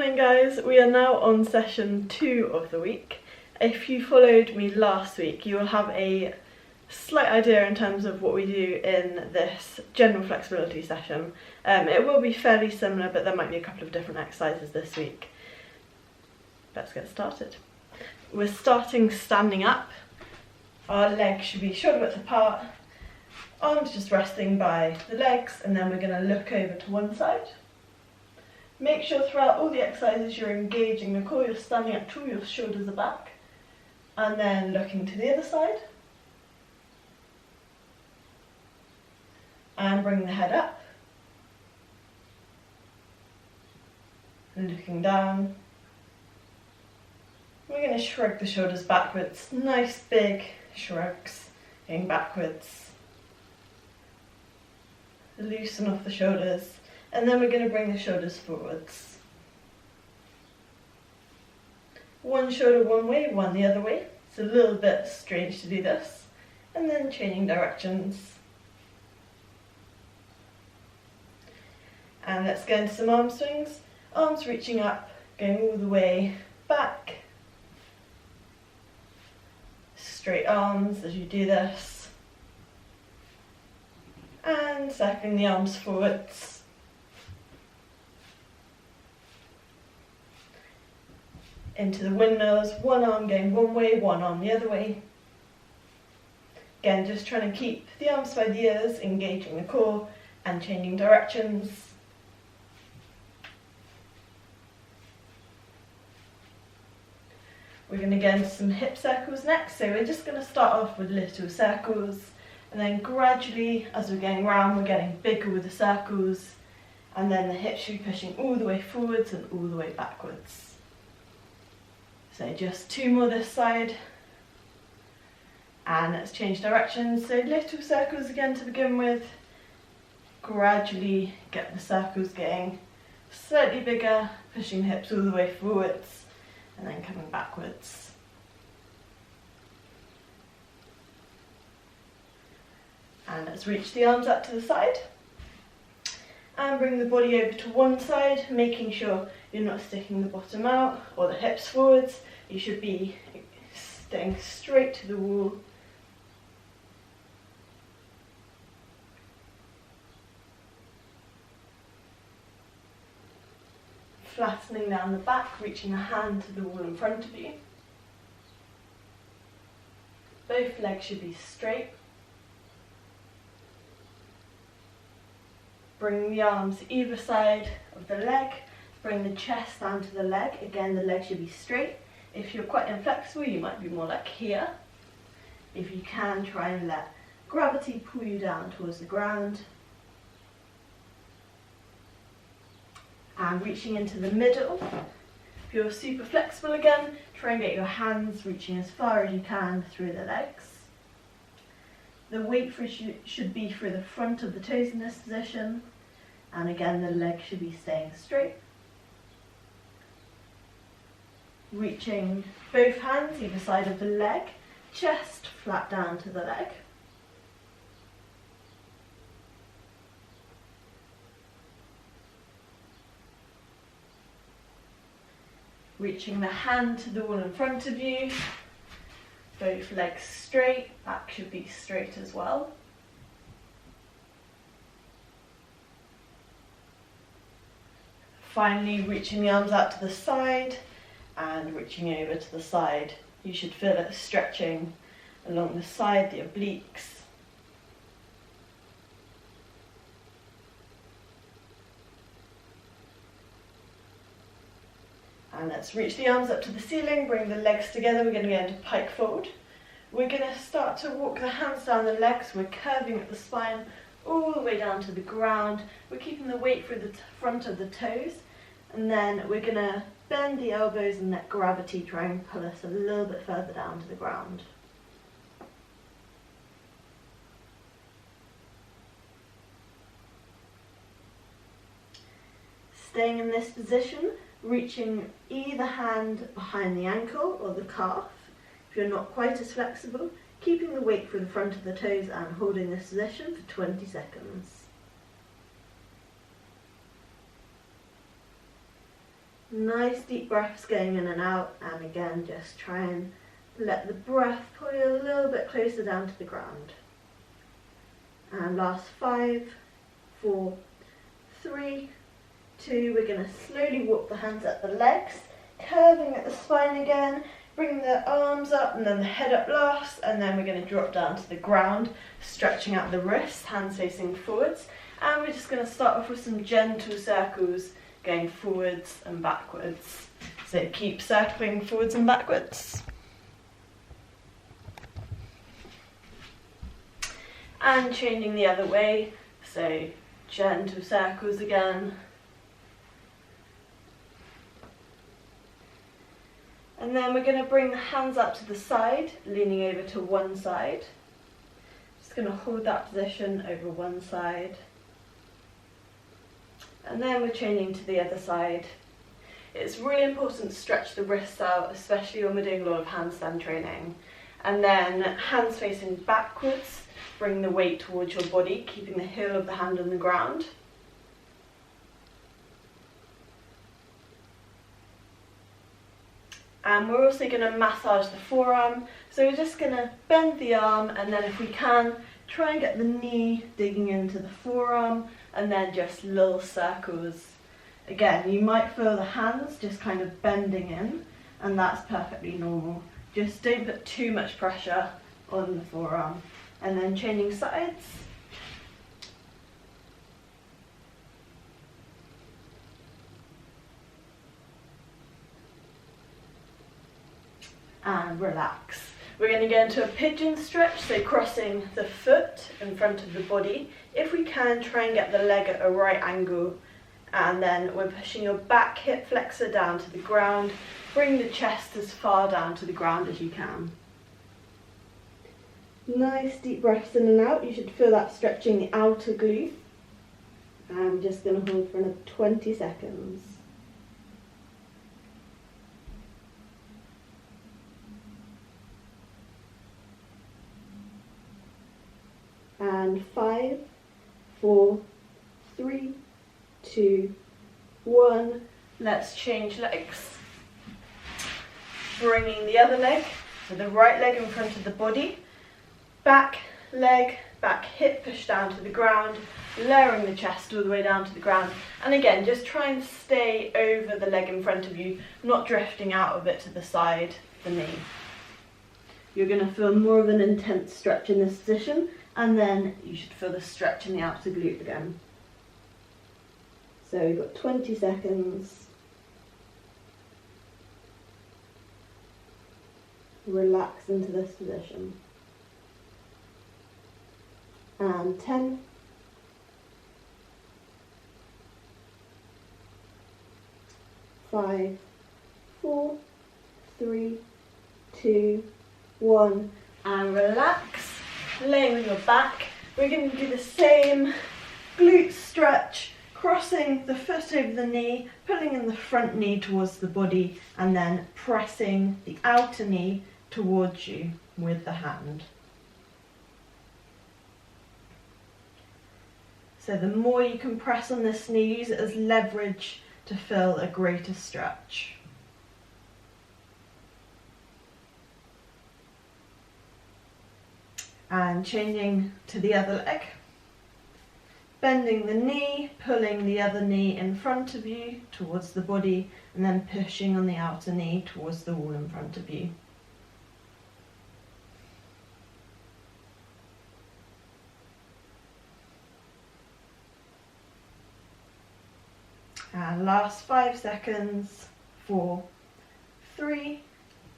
Morning guys, we are now on session 2 of the week. If you followed me last week, you will have a slight idea in terms of what we do in this general flexibility session. It will be fairly similar, but there might be a couple of different exercises this week. Let's get started. We're starting standing up. Our legs should be shoulder width apart, arms just resting by the legs, and then we're going to look over to one side. Make sure throughout all the exercises you're engaging the core, you're standing up tall, your shoulders are back, and then looking to the other side. And bring the head up. And looking down. We're going to shrug the shoulders backwards, nice big shrugs, going backwards. Loosen off the shoulders. And then we're going to bring the shoulders forwards. One shoulder one way, one the other way. It's a little bit strange to do this. And then changing directions. And let's go into some arm swings. Arms reaching up, going all the way back. Straight arms as you do this. And circling the arms forwards. Into the windmills, one arm going one way, one arm the other way. Again, just trying to keep the arms by the ears, engaging the core and changing directions. We're going to get into some hip circles next, so we're just going to start off with little circles, and then gradually, as we're going round, we're getting bigger with the circles, and then the hips should be pushing all the way forwards and all the way backwards. So just 2 more this side, and let's change directions. So little circles again to begin with, gradually get the circles getting slightly bigger, pushing the hips all the way forwards, and then coming backwards. And let's reach the arms up to the side, and bring the body over to one side, making sure you're not sticking the bottom out or the hips forwards. You should be staying straight to the wall. Flattening down the back, reaching a hand to the wall in front of you. Both legs should be straight. Bring the arms either side of the leg. Bring the chest down to the leg. Again, the leg should be straight. If you're quite inflexible, you might be more like here. If you can, try and let gravity pull you down towards the ground. And reaching into the middle. If you're super flexible again, try and get your hands reaching as far as you can through the legs. The weight should be through the front of the toes in this position. And again, the leg should be staying straight. Reaching both hands either side of the leg, chest flat down to the leg. Reaching the hand to the wall in front of you. Both legs straight, back should be straight as well. Finally, reaching the arms out to the side and reaching over to the side. You should feel it stretching along the side, the obliques. And let's reach the arms up to the ceiling, bring the legs together. We're going to go into pike fold. We're going to start to walk the hands down the legs. We're curving at the spine all the way down to the ground. We're keeping the weight through the front of the toes. And then we're going to bend the elbows and let gravity try and pull us a little bit further down to the ground. Staying in this position, reaching either hand behind the ankle or the calf. If you're not quite as flexible, keeping the weight through the front of the toes and holding this position for 20 seconds. Nice deep breaths going in and out, and again just try and let the breath pull you a little bit closer down to the ground. And last 5, 4, 3, 2, we're going to slowly walk the hands up the legs, curving at the spine again, bring the arms up and then the head up last, and then we're going to drop down to the ground, stretching out the wrists, hands facing forwards, and we're just going to start off with some gentle circles going forwards and backwards. So keep circling forwards and backwards. And changing the other way, so gentle circles again. And then we're going to bring the hands up to the side, leaning over to one side. Just going to hold that position over one side. And then we're changing to the other side. It's really important to stretch the wrists out, especially when we're doing a lot of handstand training. And then hands facing backwards, bring the weight towards your body, keeping the heel of the hand on the ground. And we're also going to massage the forearm. So we're just going to bend the arm, and then if we can, try and get the knee digging into the forearm, and then just little circles. Again, you might feel the hands just kind of bending in, and that's perfectly normal. Just don't put too much pressure on the forearm. And then changing sides. And relax. We're going to go into a pigeon stretch, so crossing the foot in front of the body. If we can, try and get the leg at a right angle, and then we're pushing your back hip flexor down to the ground. Bring the chest as far down to the ground as you can. Nice deep breaths in and out. You should feel that stretching the outer glute. I'm just going to hold for another 20 seconds. And 5, 4, 3, 2, 1. Let's change legs. Bringing the other leg, so the right leg in front of the body. Back leg, back hip push down to the ground, lowering the chest all the way down to the ground. And again, just try and stay over the leg in front of you, not drifting out of it to the side, the knee. You're going to feel more of an intense stretch in this position, and then you should feel the stretch in the outer glute again. So we've got 20 seconds. Relax into this position. And 10. 5, 4, 3, 2, 1. And relax. Laying on your back. We're going to do the same glute stretch, crossing the foot over the knee, pulling in the front knee towards the body, and then pressing the outer knee towards you with the hand. So the more you can press on this knee, use it as leverage to feel a greater stretch. And changing to the other leg. Bending the knee, pulling the other knee in front of you towards the body, and then pushing on the outer knee towards the wall in front of you. And last 5 seconds. 4, 3,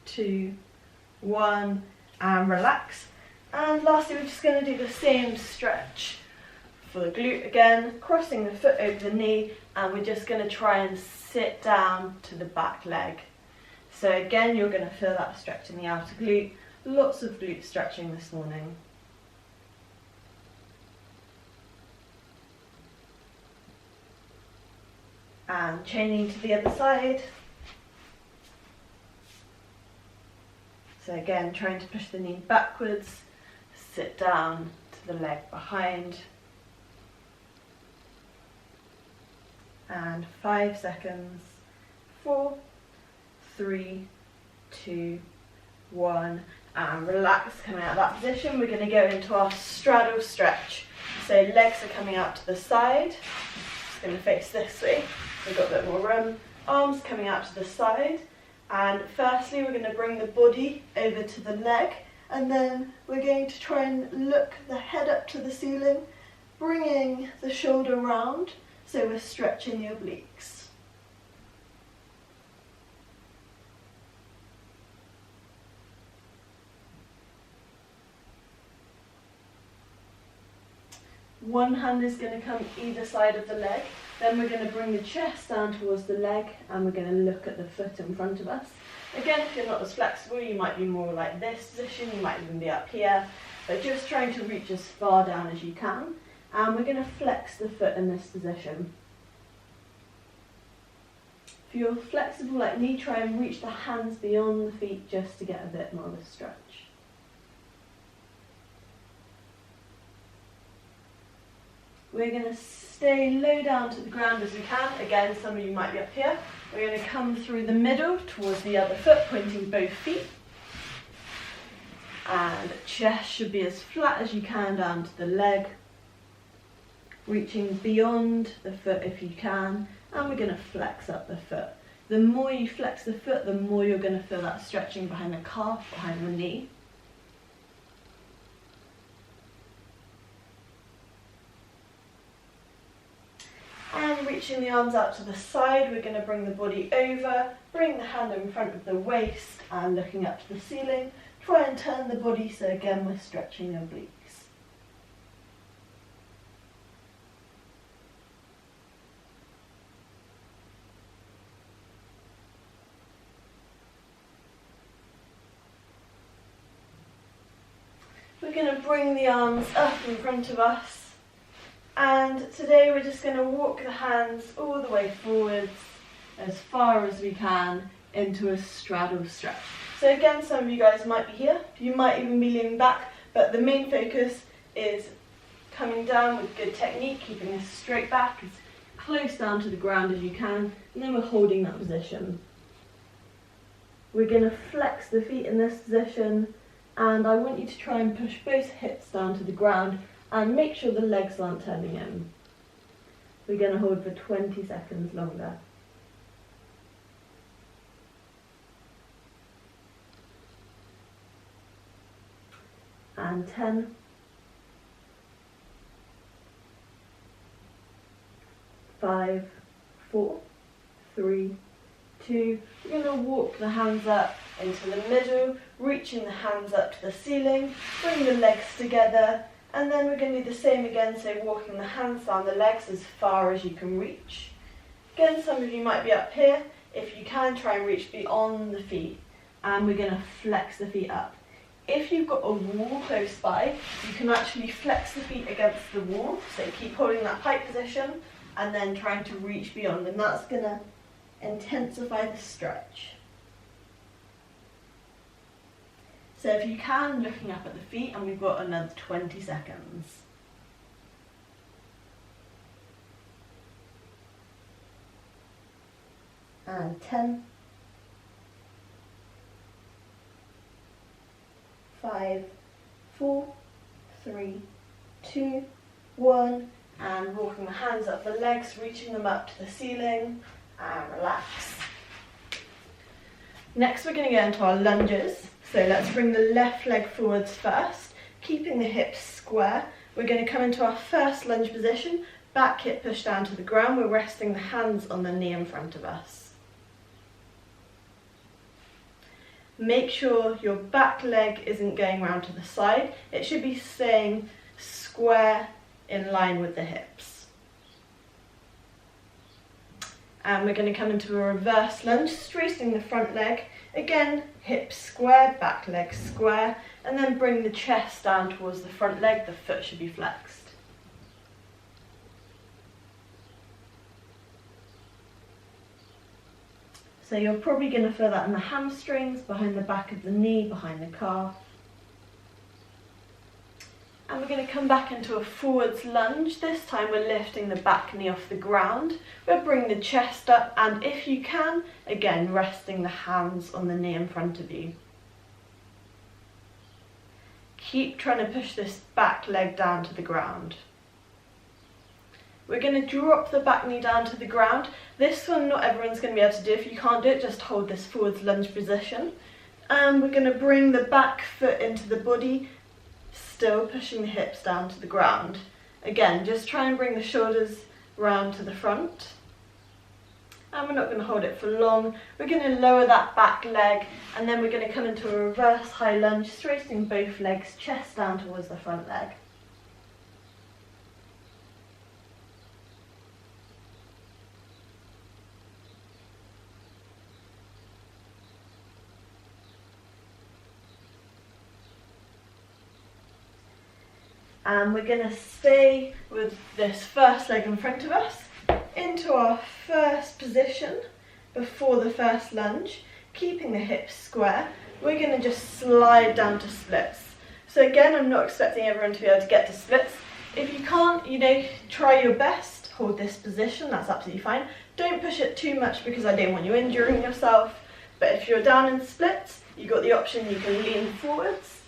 2, 1, and relax. And lastly, we're just going to do the same stretch for the glute again, crossing the foot over the knee, and we're just going to try and sit down to the back leg. So again, you're going to feel that stretch in the outer glute. Lots of glute stretching this morning. And changing to the other side. So again, trying to push the knee backwards, sit down to the leg behind. And 5 seconds. 4, 3, 2, 1, and relax, coming out of that position. We're going to go into our straddle stretch. So legs are coming out to the side, just going to face this way, we've got a bit more room, arms coming out to the side, and firstly we're going to bring the body over to the leg, and then we're going to try and look the head up to the ceiling, bringing the shoulder round, so we're stretching the obliques. One hand is going to come either side of the leg, then we're going to bring the chest down towards the leg, and we're going to look at the foot in front of us. Again, if you're not as flexible, you might be more like this position, you might even be up here, but just trying to reach as far down as you can, and we're going to flex the foot in this position. If you're flexible like me, try and reach the hands beyond the feet just to get a bit more of a stretch. We're going to stay low down to the ground as we can. Again, some of you might be up here. We're going to come through the middle towards the other foot, pointing both feet. And chest should be as flat as you can down to the leg. Reaching beyond the foot if you can. And we're going to flex up the foot. The more you flex the foot, the more you're going to feel that stretching behind the calf, behind the knee. And reaching the arms out to the side, we're going to bring the body over, bring the hand in front of the waist and looking up to the ceiling. Try and turn the body, so again we're stretching the obliques. We're going to bring the arms up in front of us. And today we're just going to walk the hands all the way forwards as far as we can into a straddle stretch. So again, some of you guys might be here, you might even be leaning back, but the main focus is coming down with good technique, keeping a straight back as close down to the ground as you can, and then we're holding that position. We're going to flex the feet in this position, and I want you to try and push both hips down to the ground and make sure the legs aren't turning in. We're going to hold for 20 seconds longer. And 10. 5, 4, 3, 2. We're going to walk the hands up into the middle, reaching the hands up to the ceiling, bring the legs together, and then we're going to do the same again, so walking the hands down the legs as far as you can reach. Again, some of you might be up here. If you can, try and reach beyond the feet, and we're going to flex the feet up. If you've got a wall close by, you can actually flex the feet against the wall, so keep holding that pike position, and then trying to reach beyond, and that's going to intensify the stretch. So if you can, looking up at the feet, and we've got another 20 seconds. And 10, 5, 4, 3, 2, 1, and walking the hands up the legs, reaching them up to the ceiling, and relax. Next we're going to go into our lunges. So let's bring the left leg forwards first, keeping the hips square. We're going to come into our first lunge position, back hip push down to the ground. We're resting the hands on the knee in front of us. Make sure your back leg isn't going round to the side. It should be staying square in line with the hips. And we're going to come into a reverse lunge, straightening the front leg. Again, hips square, back leg square, and then bring the chest down towards the front leg. The foot should be flexed. So you're probably going to feel that in the hamstrings, behind the back of the knee, behind the calf. And we're going to come back into a forwards lunge. This time we're lifting the back knee off the ground. We'll bring the chest up, and if you can, again, resting the hands on the knee in front of you. Keep trying to push this back leg down to the ground. We're going to drop the back knee down to the ground. This one not everyone's going to be able to do. If you can't do it, just hold this forwards lunge position. And we're going to bring the back foot into the body, still pushing the hips down to the ground. Again, just try and bring the shoulders round to the front. And we're not going to hold it for long. We're going to lower that back leg, and then we're going to come into a reverse high lunge, straightening both legs, chest down towards the front leg. And we're going to stay with this first leg in front of us into our first position before the first lunge, keeping the hips square. We're going to just slide down to splits. So again, I'm not expecting everyone to be able to get to splits. If you can't, try your best, hold this position, that's absolutely fine. Don't push it too much because I don't want you injuring yourself. But if you're down in splits, you've got the option, you can lean forwards,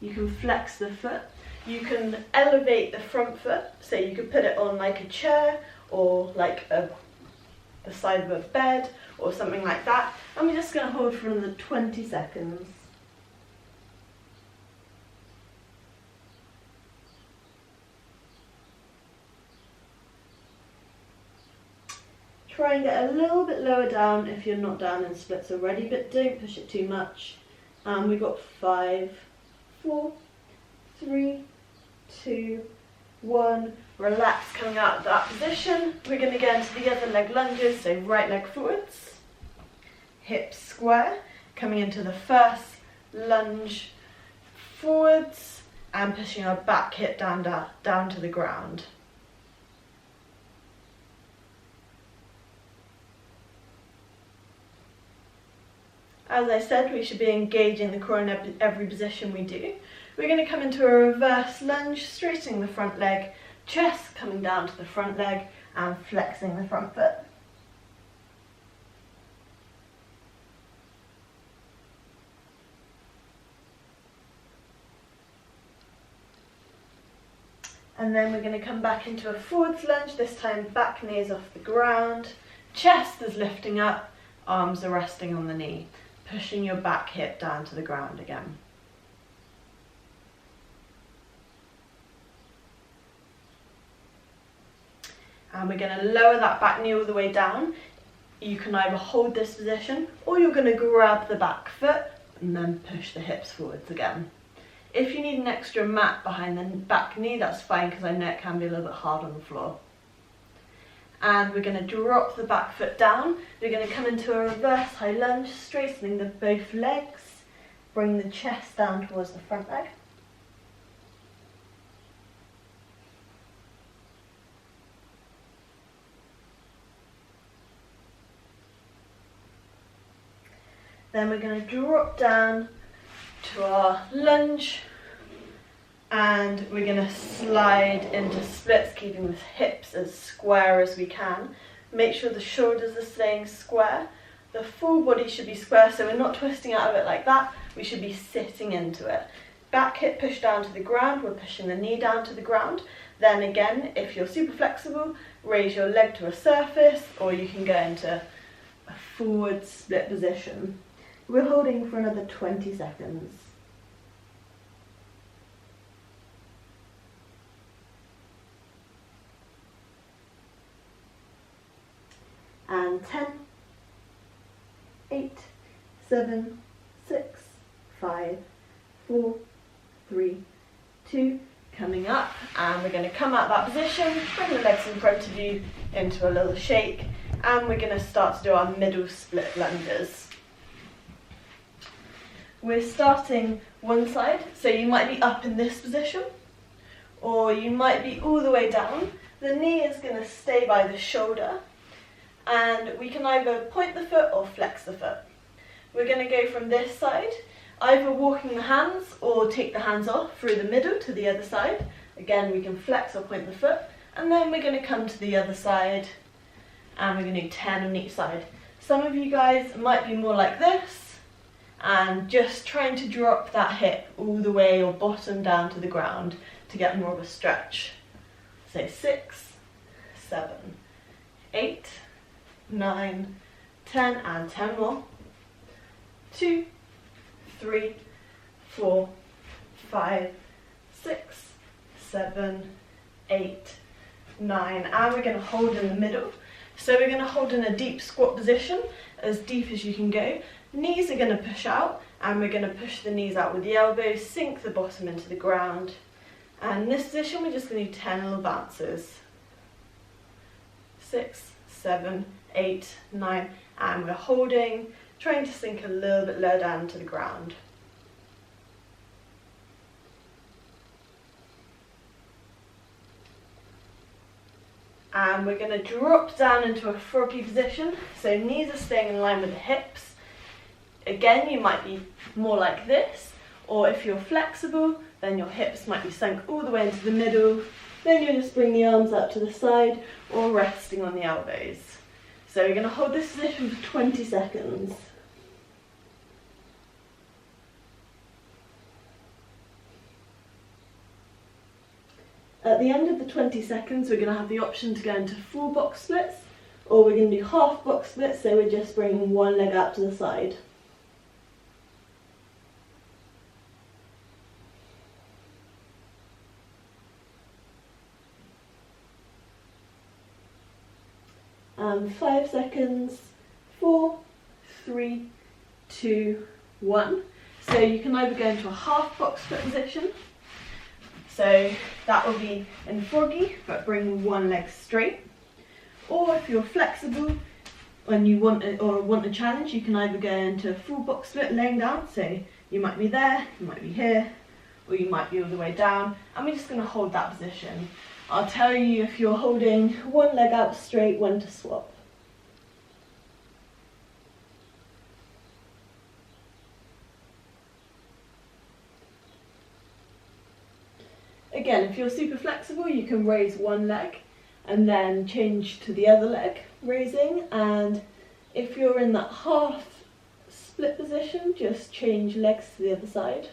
you can flex the foot. You can elevate the front foot, so you could put it on like a chair or like the side of a bed or something like that. And we're just going to hold for another 20 seconds. Try and get a little bit lower down if you're not down in splits already, but don't push it too much. We've got 5, 4, 3, 2, 1. Relax coming out of that position. We're going to get into the other leg lunges, so right leg forwards, hips square, coming into the first lunge forwards and pushing our back hip down to the ground. As I said, we should be engaging the core in every position we do. We're going to come into a reverse lunge, straightening the front leg, chest coming down to the front leg and flexing the front foot. And then we're going to come back into a forwards lunge, this time back knee is off the ground, chest is lifting up, arms are resting on the knee, pushing your back hip down to the ground again. And we're going to lower that back knee all the way down. You can either hold this position or you're going to grab the back foot and then push the hips forwards again. If you need an extra mat behind the back knee, that's fine because I know it can be a little bit hard on the floor. And we're going to drop the back foot down. We're going to come into a reverse high lunge, straightening both legs. Bring the chest down towards the front leg. Then we're going to drop down to our lunge and we're going to slide into splits, keeping the hips as square as we can. Make sure the shoulders are staying square. The full body should be square, so we're not twisting out of it like that. We should be sitting into it. Back hip push down to the ground, we're pushing the knee down to the ground. Then again, if you're super flexible, raise your leg to a surface, or you can go into a forward split position. We're holding for another 20 seconds. And 10, 8, 7, 6, 5, 4, 3, 2, coming up, and we're going to come out that position, bring the legs in front of you into a little shake, and we're going to start to do our middle split lunges. We're starting one side, so you might be up in this position, or you might be all the way down. The knee is going to stay by the shoulder, and we can either point the foot or flex the foot. We're going to go from this side, either walking the hands or take the hands off through the middle to the other side. Again, we can flex or point the foot, and then we're going to come to the other side and we're going to do 10 on each side. Some of you guys might be more like this and just trying to drop that hip all the way or bottom down to the ground to get more of a stretch. So 6, 7, 8, 9, 10 and 10 more. 2, 3, 4, 5, 6, 7, 8, 9, and we're going to hold in the middle. So we're going to hold in a deep squat position, as deep as you can go. Knees are going to push out, and we're going to push the knees out with the elbows, sink the bottom into the ground. And in this position, we're just going to do 10 little bounces. 6, 7, 8, 9, and we're holding, trying to sink a little bit lower down to the ground. And we're going to drop down into a froggy position, so knees are staying in line with the hips. Again, you might be more like this, or if you're flexible, then your hips might be sunk all the way into the middle. Then you just bring the arms out to the side, or resting on the elbows. So we're going to hold this position for 20 seconds. At the end of the 20 seconds, we're going to have the option to go into full box splits, or we're going to do half box splits, so we're just bringing one leg out to the side. And 5 seconds, 4, 3, 2, 1. So you can either go into a half box split position, so that will be in froggy, but bring one leg straight. Or if you're flexible and you want a challenge, you can either go into a full box split laying down. So you might be there, you might be here, or you might be all the way down. And we're just going to hold that position. I'll tell you if you're holding one leg out straight when to swap. Again, if you're super flexible, you can raise one leg and then change to the other leg, raising. And if you're in that half split position, just change legs to the other side.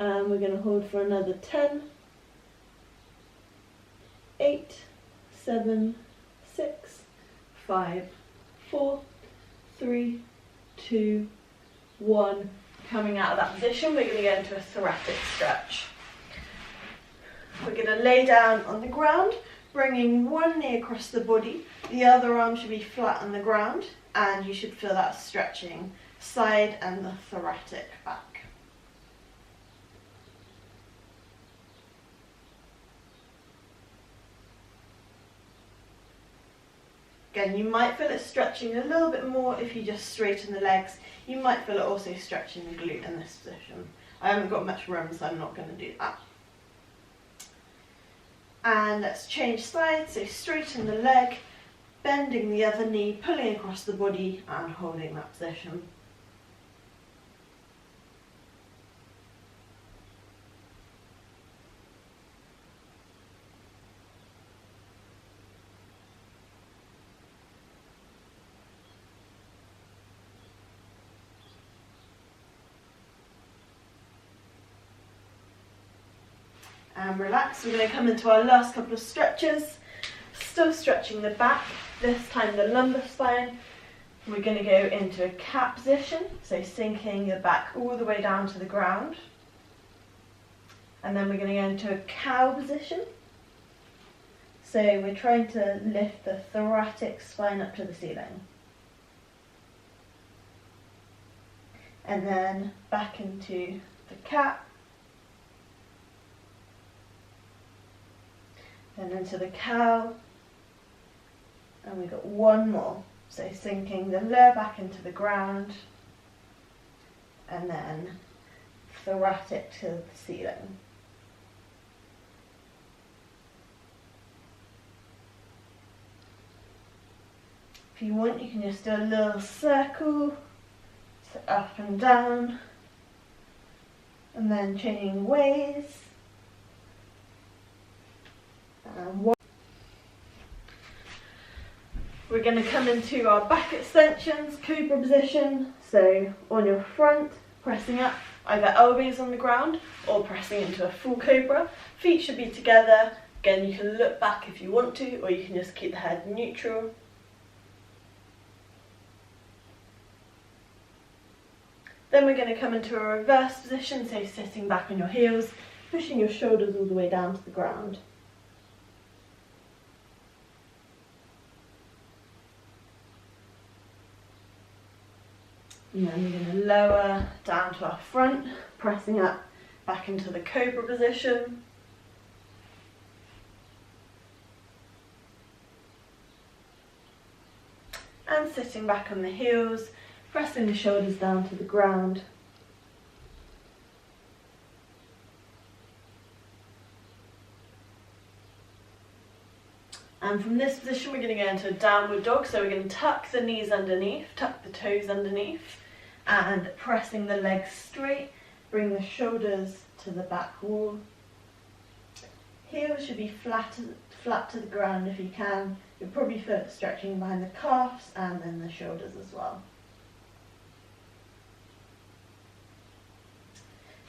And we're going to hold for another 10, 8, 7, 6, 5, 4, 3, 2, 1. Coming out of that position, we're going to go into a thoracic stretch. We're going to lay down on the ground, bringing one knee across the body. The other arm should be flat on the ground, and you should feel that stretching side and the thoracic back. Again, you might feel it stretching a little bit more if you just straighten the legs. You might feel it also stretching the glute in this position. I haven't got much room, so I'm not going to do that. And let's change sides, so straighten the leg, bending the other knee, pulling across the body and holding that position. And relax. We're going to come into our last couple of stretches. Still stretching the back, this time the lumbar spine. We're going to go into a cat position, so sinking the back all the way down to the ground. And then we're going to go into a cow position. So we're trying to lift the thoracic spine up to the ceiling. And then back into the cat. Then into the cow, and we've got one more. So sinking the lower back into the ground, and then thoracic to the ceiling. If you want, you can just do a little circle, so up and down, and then changing ways. We're going to come into our back extensions, cobra position, so on your front, pressing up, either elbows on the ground or pressing into a full cobra. Feet should be together. Again, you can look back if you want to, or you can just keep the head neutral. Then we're going to come into a reverse position, so sitting back on your heels, pushing your shoulders all the way down to the ground. And then we're going to lower down to our front, pressing up back into the cobra position. And sitting back on the heels, pressing the shoulders down to the ground. And from this position we're going to go into a downward dog, so we're going to tuck the knees underneath, tuck the toes underneath, and pressing the legs straight, bring the shoulders to the back wall. Heels should be flat to the ground if you can. You'll probably feel it stretching behind the calves and then the shoulders as well.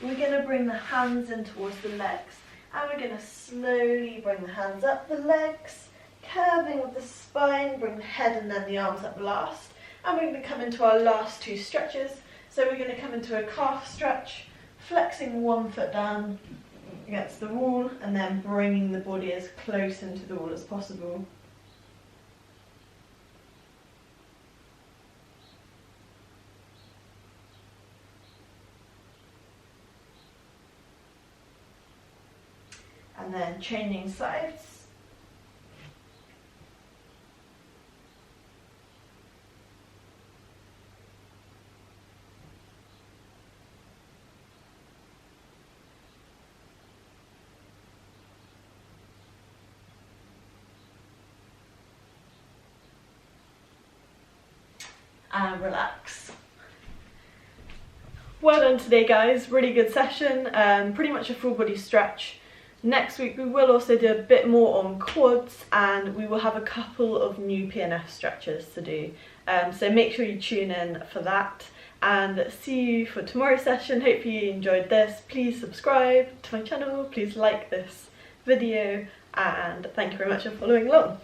We're going to bring the hands in towards the legs, and we're going to slowly bring the hands up the legs, curving with the spine, bring the head and then the arms up last. And we're going to come into our last two stretches. So we're going to come into a calf stretch, flexing one foot down against the wall and then bringing the body as close into the wall as possible. And then changing sides. And relax. Well done today, guys. Really good session. Pretty much a full body stretch. Next week we will also do a bit more on quads, and we will have a couple of new PNF stretches to do. So make sure you tune in for that, and see you for tomorrow's session. Hopefully you enjoyed this. Please subscribe to my channel, please like this video, and thank you very much for following along.